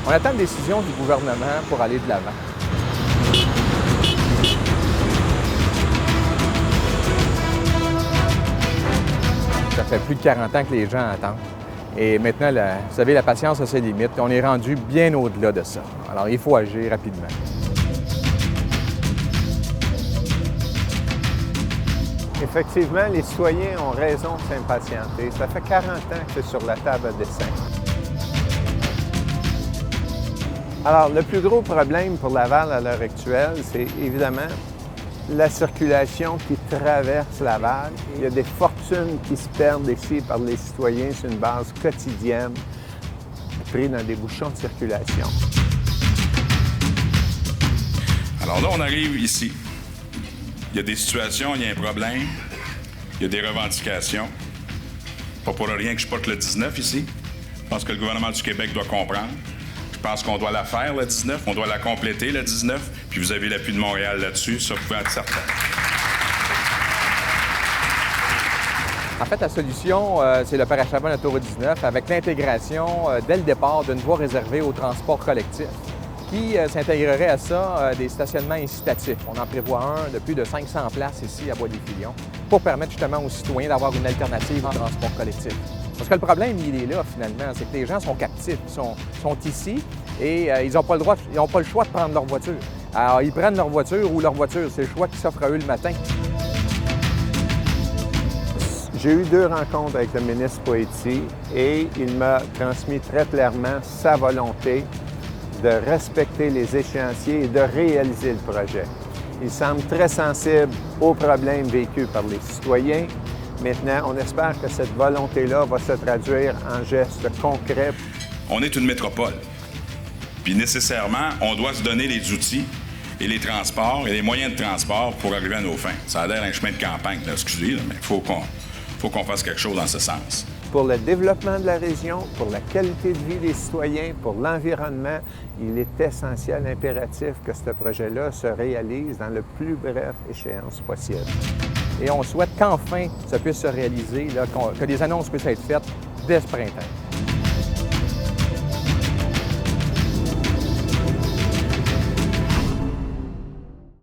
On attend une décision du gouvernement pour aller de l'avant. Ça fait plus de 40 ans que les gens attendent. Et maintenant, vous savez, la patience a ses limites. On est rendu bien au-delà de ça. Alors, il faut agir rapidement. Effectivement, les citoyens ont raison de s'impatienter. Ça fait 40 ans que c'est sur la table à dessin. Alors, le plus gros problème pour Laval à l'heure actuelle, c'est évidemment la circulation qui traverse Laval. Il y a des fortunes qui se perdent ici par les citoyens sur une base quotidienne, pris dans des bouchons de circulation. Alors là, on arrive ici. Il y a des situations, il y a un problème, il y a des revendications. Pas pour rien que je porte le 19 ici. Je pense que le gouvernement du Québec doit comprendre. Je pense qu'on doit la faire, le 19, on doit la compléter, le 19, puis vous avez l'appui de Montréal là-dessus, ça, vous pouvez être certain. En fait, la solution, c'est le parachèvement de l'autoroute 19 avec l'intégration, dès le départ, d'une voie réservée au transport collectif qui s'intégrerait à ça des stationnements incitatifs. On en prévoit un de plus de 500 places ici à Bois-des-Filions pour permettre justement aux citoyens d'avoir une alternative en transport collectif. Parce que le problème, il est là, finalement, c'est que les gens sont captifs, sont ici et ils n'ont pas le choix de prendre leur voiture. Alors, ils prennent leur voiture ou leur voiture, c'est le choix qui s'offre à eux le matin. J'ai eu 2 rencontres avec le ministre Poitiers et il m'a transmis très clairement sa volonté de respecter les échéanciers et de réaliser le projet. Il semble très sensible aux problèmes vécus par les citoyens. Maintenant, on espère que cette volonté-là va se traduire en gestes concrets. On est une métropole. Puis nécessairement, on doit se donner les outils et les transports et les moyens de transport pour arriver à nos fins. Ça a l'air un chemin de campagne, là, excusez, là, mais il faut qu'on fasse quelque chose dans ce sens. Pour le développement de la région, pour la qualité de vie des citoyens, pour l'environnement, il est essentiel, impératif que ce projet-là se réalise dans le plus bref échéance possible. Et on souhaite qu'enfin ça puisse se réaliser, là, que les annonces puissent être faites dès ce printemps.